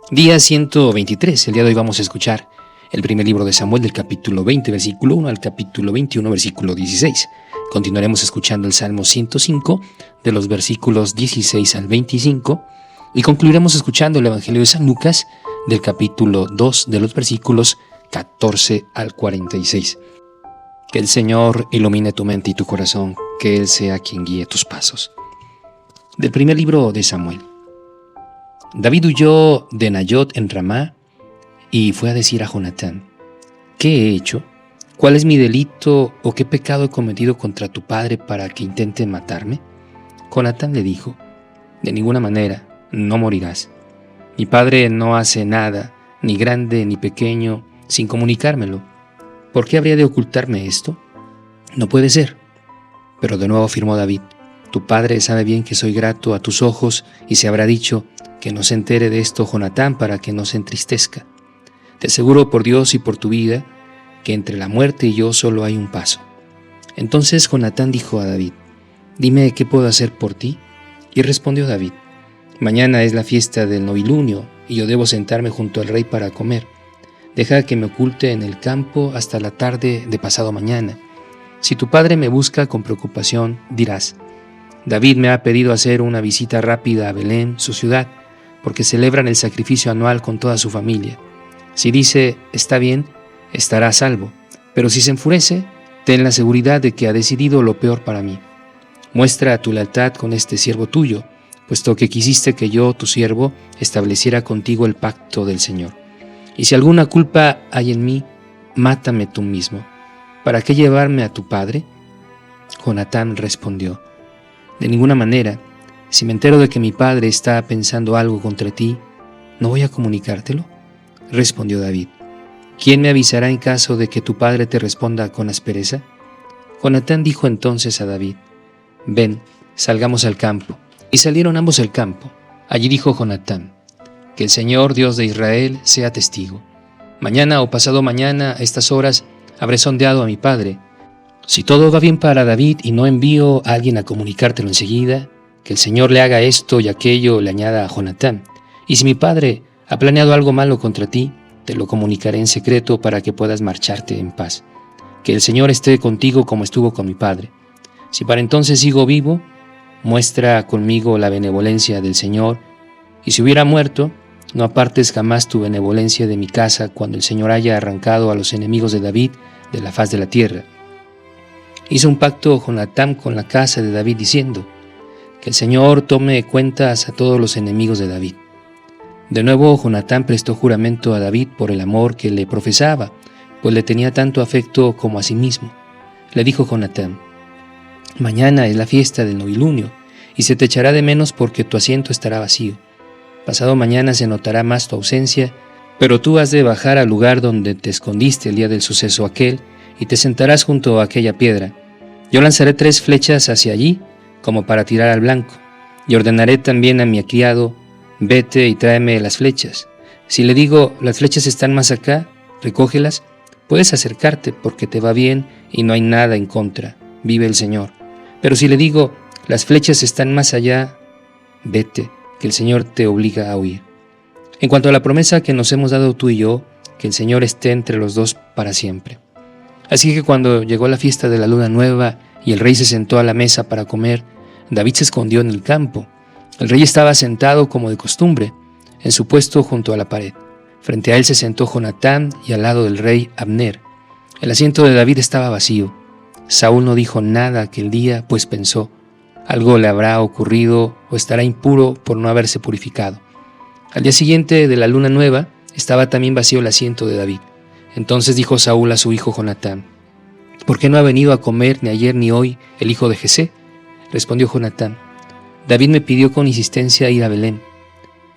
Día 123. El día de hoy vamos a escuchar el primer libro de Samuel del capítulo 20, versículo 1 al capítulo 21, versículo 16. Continuaremos escuchando el Salmo 105 de los versículos 16 al 25 y concluiremos escuchando el Evangelio de San Lucas del capítulo 2 de los versículos 14 al 46. Que el Señor ilumine tu mente y tu corazón, que Él sea quien guíe tus pasos. Del primer libro de Samuel. David huyó de Nayot en Ramá y fue a decir a Jonatán: ¿qué he hecho? ¿Cuál es mi delito o qué pecado he cometido contra tu padre para que intenten matarme? Jonatán le dijo: de ninguna manera, no morirás. Mi padre no hace nada, ni grande ni pequeño, sin comunicármelo. ¿Por qué habría de ocultarme esto? No puede ser. Pero de nuevo afirmó David: tu padre sabe bien que soy grato a tus ojos y se habrá dicho: que no se entere de esto Jonatán para que no se entristezca. Te aseguro por Dios y por tu vida que entre la muerte y yo solo hay un paso. Entonces Jonatán dijo a David: dime qué puedo hacer por ti. Y respondió David: mañana es la fiesta del novilunio y yo debo sentarme junto al rey para comer. Deja que me oculte en el campo hasta la tarde de pasado mañana. Si tu padre me busca con preocupación, dirás: David me ha pedido hacer una visita rápida a Belén, su ciudad, porque celebran el sacrificio anual con toda su familia. Si dice: está bien, estará a salvo, pero si se enfurece, ten la seguridad de que ha decidido lo peor para mí. Muestra tu lealtad con este siervo tuyo, puesto que quisiste que yo, tu siervo, estableciera contigo el pacto del Señor. Y si alguna culpa hay en mí, mátame tú mismo. ¿Para qué llevarme a tu padre? Jonatán respondió: de ninguna manera. Si me entero de que mi padre está pensando algo contra ti, ¿no voy a comunicártelo? Respondió David: ¿quién me avisará en caso de que tu padre te responda con aspereza? Jonatán dijo entonces a David: ven, salgamos al campo. Y salieron ambos al campo. Allí dijo Jonatán: que el Señor, Dios de Israel, sea testigo. Mañana o pasado mañana, a estas horas, habré sondeado a mi padre. Si todo va bien para David y no envío a alguien a comunicártelo enseguida, que el Señor le haga esto y aquello, le añada a Jonatán. Y si mi padre ha planeado algo malo contra ti, te lo comunicaré en secreto para que puedas marcharte en paz. Que el Señor esté contigo como estuvo con mi padre. Si para entonces sigo vivo, muestra conmigo la benevolencia del Señor, y si hubiera muerto, no apartes jamás tu benevolencia de mi casa cuando el Señor haya arrancado a los enemigos de David de la faz de la tierra. Hizo un pacto Jonatán con la casa de David diciendo: que el Señor tome cuentas a todos los enemigos de David. De nuevo Jonatán prestó juramento a David por el amor que le profesaba, pues le tenía tanto afecto como a sí mismo. Le dijo Jonatán: mañana es la fiesta del novilunio, y se te echará de menos porque tu asiento estará vacío. Pasado mañana se notará más tu ausencia, pero tú has de bajar al lugar donde te escondiste el día del suceso aquel, y te sentarás junto a aquella piedra. Yo lanzaré 3 flechas hacia allí, como para tirar al blanco, y ordenaré también a mi criado: vete y tráeme las flechas. Si le digo: las flechas están más acá, recógelas, puedes acercarte porque te va bien y no hay nada en contra, vive el Señor. Pero si le digo: las flechas están más allá, vete, que el Señor te obliga a huir. En cuanto a la promesa que nos hemos dado tú y yo, que el Señor esté entre los dos para siempre. Así que cuando llegó la fiesta de la luna nueva y el rey se sentó a la mesa para comer, David se escondió en el campo. El rey estaba sentado como de costumbre, en su puesto junto a la pared. Frente a él se sentó Jonatán y al lado del rey Abner. El asiento de David estaba vacío. Saúl no dijo nada aquel día, pues pensó: algo le habrá ocurrido o estará impuro por no haberse purificado. Al día siguiente de la luna nueva estaba también vacío el asiento de David. Entonces dijo Saúl a su hijo Jonatán: ¿por qué no ha venido a comer ni ayer ni hoy el hijo de Jesé? Respondió Jonatán: David me pidió con insistencia ir a Belén.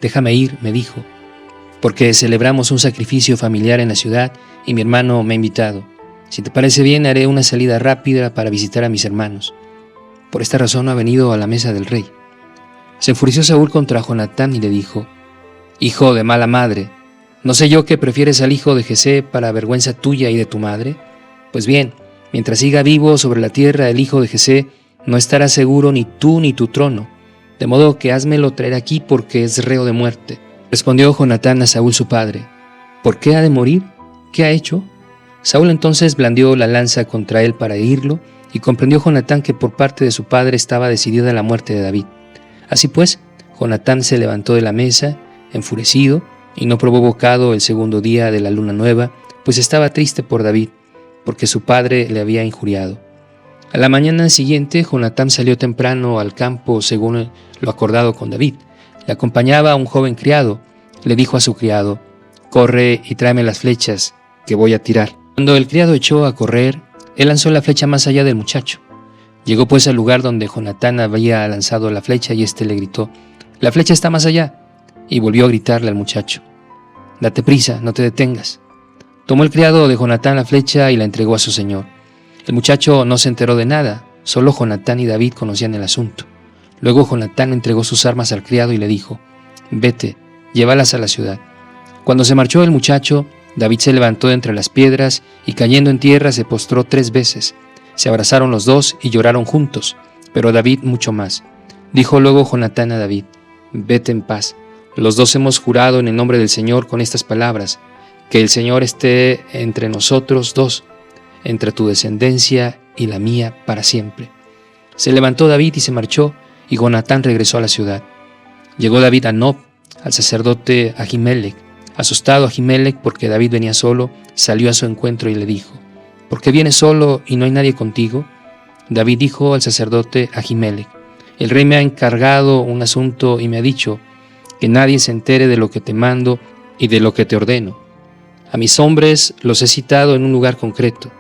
Déjame ir, me dijo, porque celebramos un sacrificio familiar en la ciudad y mi hermano me ha invitado. Si te parece bien, haré una salida rápida para visitar a mis hermanos. Por esta razón no ha venido a la mesa del rey. Se enfureció Saúl contra Jonatán y le dijo: hijo de mala madre, ¿no sé yo que prefieres al hijo de Jesé para vergüenza tuya y de tu madre? Pues bien, mientras siga vivo sobre la tierra el hijo de Jesé, no estará seguro ni tú ni tu trono, de modo que házmelo traer aquí porque es reo de muerte. Respondió Jonatán a Saúl su padre: ¿Por qué ha de morir? ¿Qué ha hecho? Saúl entonces blandió la lanza contra él para herirlo, y comprendió Jonatán que por parte de su padre estaba decidida la muerte de David. Así pues, Jonatán se levantó de la mesa, enfurecido, y no probó bocado el segundo día de la luna nueva, pues estaba triste por David, porque su padre le había injuriado. A la mañana siguiente, Jonatán salió temprano al campo según lo acordado con David. Le acompañaba un joven criado. Le dijo a su criado: «Corre y tráeme las flechas que voy a tirar». Cuando el criado echó a correr, él lanzó la flecha más allá del muchacho. Llegó pues al lugar donde Jonatán había lanzado la flecha y éste le gritó: «La flecha está más allá». Y volvió a gritarle al muchacho: «Date prisa, no te detengas». Tomó el criado de Jonatán la flecha y la entregó a su señor. El muchacho no se enteró de nada, solo Jonatán y David conocían el asunto. Luego Jonatán entregó sus armas al criado y le dijo: «Vete, llévalas a la ciudad». Cuando se marchó el muchacho, David se levantó de entre las piedras y cayendo en tierra se postró 3 veces. Se abrazaron los dos y lloraron juntos, pero David mucho más. Dijo luego Jonatán a David: «Vete en paz. Los dos hemos jurado en el nombre del Señor con estas palabras: que el Señor esté entre nosotros dos, entre tu descendencia y la mía para siempre». Se levantó David y se marchó, y Jonatán regresó a la ciudad. Llegó David a Nob, al sacerdote Ahimelech. Asustado Ahimelech porque David venía solo, salió a su encuentro y le dijo: «¿Por qué vienes solo y no hay nadie contigo?». David dijo al sacerdote Ahimelech: «El rey me ha encargado un asunto y me ha dicho: que nadie se entere de lo que te mando y de lo que te ordeno. A mis hombres los he citado en un lugar concreto,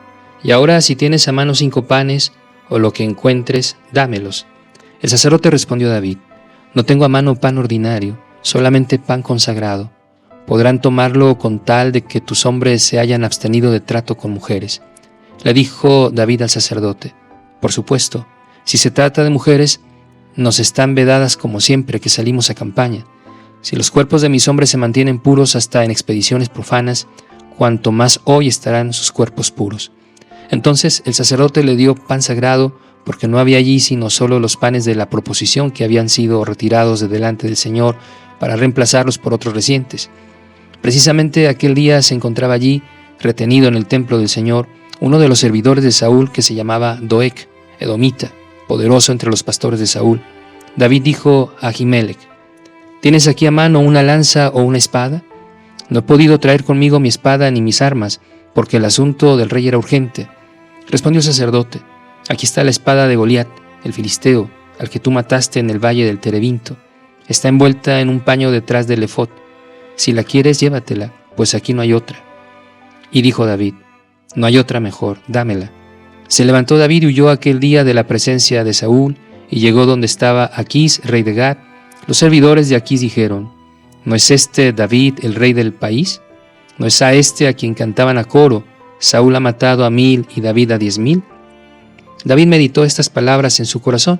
y ahora si tienes a mano 5 panes, o lo que encuentres, dámelos». El sacerdote respondió a David: «No tengo a mano pan ordinario, solamente pan consagrado. Podrán tomarlo con tal de que tus hombres se hayan abstenido de trato con mujeres». Le dijo David al sacerdote: «Por supuesto, si se trata de mujeres, nos están vedadas como siempre que salimos a campaña. Si los cuerpos de mis hombres se mantienen puros hasta en expediciones profanas, cuanto más hoy estarán sus cuerpos puros». Entonces el sacerdote le dio pan sagrado, porque no había allí sino solo los panes de la proposición que habían sido retirados de delante del Señor para reemplazarlos por otros recientes. Precisamente aquel día se encontraba allí, retenido en el templo del Señor, uno de los servidores de Saúl que se llamaba Doeg, edomita, poderoso entre los pastores de Saúl. David dijo a Ahimelech: «¿Tienes aquí a mano una lanza o una espada?». «No he podido traer conmigo mi espada ni mis armas, porque el asunto del rey era urgente». Respondió el sacerdote: «Aquí está la espada de Goliat, el filisteo, al que tú mataste en el valle del Terebinto. Está envuelta en un paño detrás del efod. Si la quieres, llévatela, pues aquí no hay otra». Y dijo David: «No hay otra mejor, dámela». Se levantó David y huyó aquel día de la presencia de Saúl, y llegó donde estaba Aquís, rey de Gat. Los servidores de Aquís dijeron: «¿No es este David el rey del país? ¿No es a este a quien cantaban a coro: Saúl ha matado a 1000 y David a 10,000?». David meditó estas palabras en su corazón,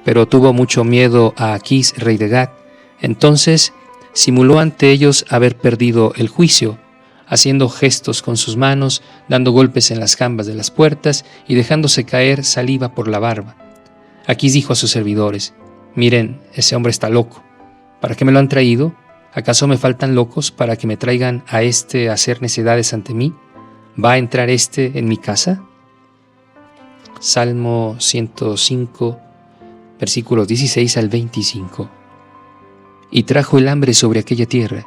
pero tuvo mucho miedo a Aquís, rey de Gat. Entonces simuló ante ellos haber perdido el juicio, haciendo gestos con sus manos, dando golpes en las jambas de las puertas y dejándose caer saliva por la barba. Aquís dijo a sus servidores: «Miren, ese hombre está loco. ¿Para qué me lo han traído? ¿Acaso me faltan locos para que me traigan a este a hacer necedades ante mí? ¿Va a entrar este en mi casa?». Salmo 105, versículos 16 al 25. «Y trajo el hambre sobre aquella tierra,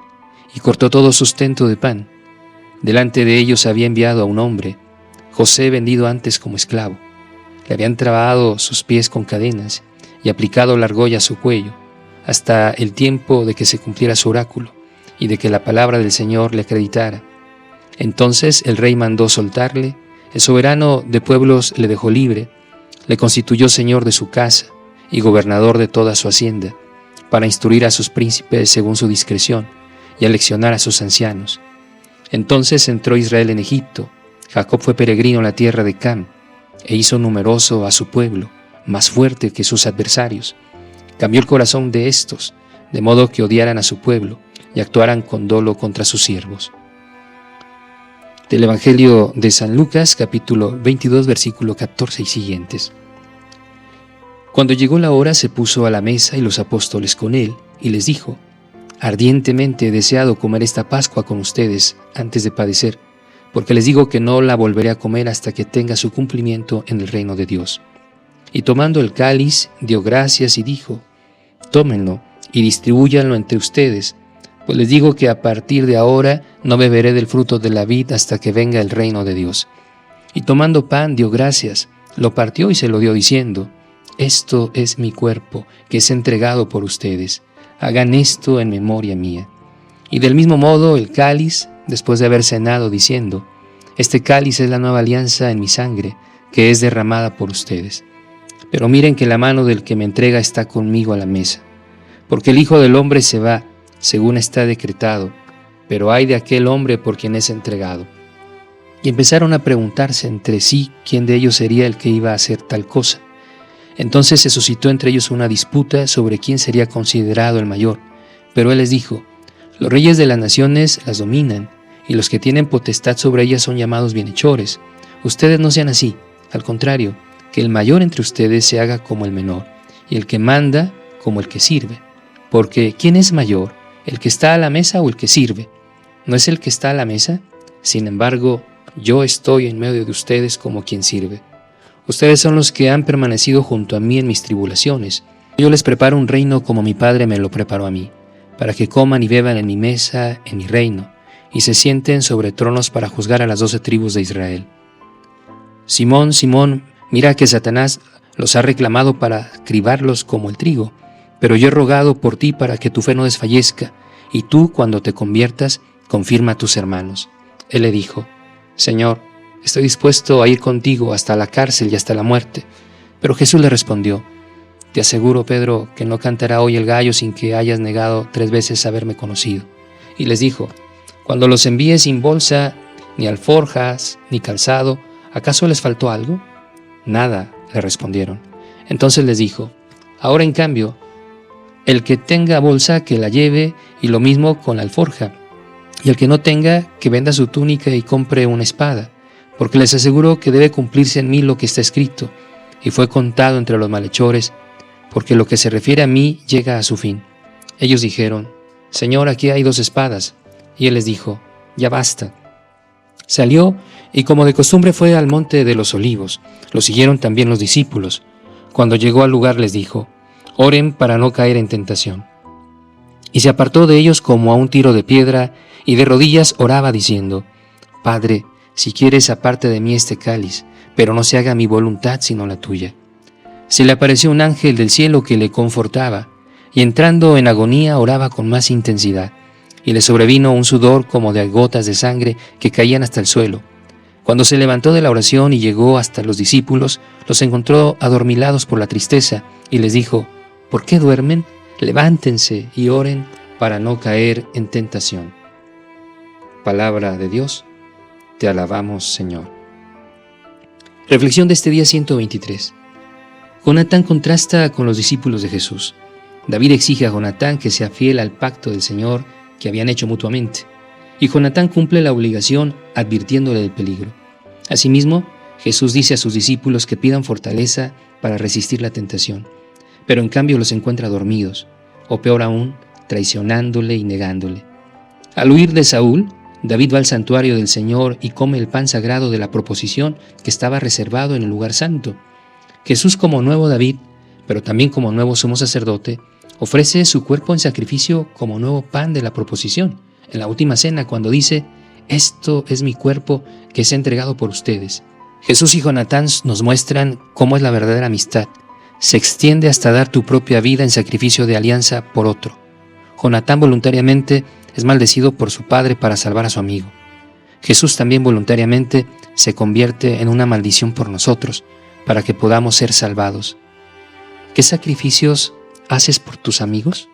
y cortó todo sustento de pan. Delante de ellos había enviado a un hombre, José, vendido antes como esclavo. Le habían trabado sus pies con cadenas y aplicado la argolla a su cuello, hasta el tiempo de que se cumpliera su oráculo y de que la palabra del Señor le acreditara. Entonces el rey mandó soltarle, el soberano de pueblos le dejó libre, le constituyó señor de su casa y gobernador de toda su hacienda, para instruir a sus príncipes según su discreción y aleccionar a sus ancianos. Entonces entró Israel en Egipto. Jacob fue peregrino en la tierra de Cam, e hizo numeroso a su pueblo, más fuerte que sus adversarios. Cambió el corazón de estos, de modo que odiaran a su pueblo y actuaran con dolo contra sus siervos». Del Evangelio de San Lucas, capítulo 22, versículo 14 y siguientes. Cuando llegó la hora, se puso a la mesa y los apóstoles con él, y les dijo: ardientemente he deseado comer esta Pascua con ustedes antes de padecer, porque les digo que no la volveré a comer hasta que tenga su cumplimiento en el reino de Dios. Y tomando el cáliz, dio gracias y dijo: tómenlo y distribúyanlo entre ustedes, pues les digo que a partir de ahora no beberé del fruto de la vid hasta que venga el reino de Dios. Y tomando pan, dio gracias, lo partió y se lo dio diciendo: esto es mi cuerpo, que es entregado por ustedes. Hagan esto en memoria mía. Y del mismo modo el cáliz, después de haber cenado, diciendo: este cáliz es la nueva alianza en mi sangre, que es derramada por ustedes. Pero miren que la mano del que me entrega está conmigo a la mesa. Porque el Hijo del Hombre se va, según está decretado, pero ay de aquel hombre por quien es entregado. Y empezaron a preguntarse entre sí quién de ellos sería el que iba a hacer tal cosa. Entonces se suscitó entre ellos una disputa sobre quién sería considerado el mayor. Pero él les dijo: los reyes de las naciones las dominan, y los que tienen potestad sobre ellas son llamados bienhechores. Ustedes no sean así, al contrario, que el mayor entre ustedes se haga como el menor, y el que manda como el que sirve. Porque ¿quién es mayor, el que está a la mesa o el que sirve? ¿No es el que está a la mesa? Sin embargo, yo estoy en medio de ustedes como quien sirve. Ustedes son los que han permanecido junto a mí en mis tribulaciones. Yo les preparo un reino como mi Padre me lo preparó a mí, para que coman y beban en mi mesa, en mi reino, y se sienten sobre tronos para juzgar a las 12 tribus de Israel. Simón, Simón, mira que Satanás los ha reclamado para cribarlos como el trigo, pero yo he rogado por ti para que tu fe no desfallezca, y tú, cuando te conviertas, confirma a tus hermanos. Él le dijo: Señor, estoy dispuesto a ir contigo hasta la cárcel y hasta la muerte. Pero Jesús le respondió: te aseguro, Pedro, que no cantará hoy el gallo sin que hayas negado 3 veces haberme conocido. Y les dijo: cuando los envíe sin bolsa, ni alforjas, ni calzado, ¿acaso les faltó algo? Nada, le respondieron. Entonces les dijo: ahora en cambio, el que tenga bolsa que la lleve, y lo mismo con la alforja, y el que no tenga, que venda su túnica y compre una espada, porque les aseguro que debe cumplirse en mí lo que está escrito. Y fue contado entre los malhechores, porque lo que se refiere a mí llega a su fin. Ellos dijeron: Señor, aquí hay 2 espadas. Y él les dijo: ya basta. Salió y como de costumbre fue al monte de los Olivos. Lo siguieron también los discípulos. Cuando llegó al lugar les dijo: oren para no caer en tentación. Y se apartó de ellos como a un tiro de piedra, y de rodillas oraba diciendo: Padre, si quieres, aparte de mí este cáliz, pero no se haga mi voluntad sino la tuya. Se le apareció un ángel del cielo que le confortaba, y entrando en agonía oraba con más intensidad, y le sobrevino un sudor como de gotas de sangre que caían hasta el suelo. Cuando se levantó de la oración y llegó hasta los discípulos, los encontró adormilados por la tristeza, y les dijo: ¿por qué duermen? Levántense y oren para no caer en tentación. Palabra de Dios, te alabamos, Señor. Reflexión de este día 123. Jonatán contrasta con los discípulos de Jesús. David exige a Jonatán que sea fiel al pacto del Señor que habían hecho mutuamente, y Jonatán cumple la obligación advirtiéndole del peligro. Asimismo, Jesús dice a sus discípulos que pidan fortaleza para resistir la tentación, pero en cambio los encuentra dormidos, o peor aún, traicionándole y negándole. Al huir de Saúl, David va al santuario del Señor y come el pan sagrado de la proposición que estaba reservado en el lugar santo. Jesús, como nuevo David, pero también como nuevo sumo sacerdote, ofrece su cuerpo en sacrificio como nuevo pan de la proposición, en la última cena, cuando dice: esto es mi cuerpo que es entregado por ustedes. Jesús y Jonatán nos muestran cómo es la verdadera amistad. Se extiende hasta dar tu propia vida en sacrificio de alianza por otro. Jonatán voluntariamente es maldecido por su padre para salvar a su amigo. Jesús también voluntariamente se convierte en una maldición por nosotros, para que podamos ser salvados. ¿Qué sacrificios haces por tus amigos?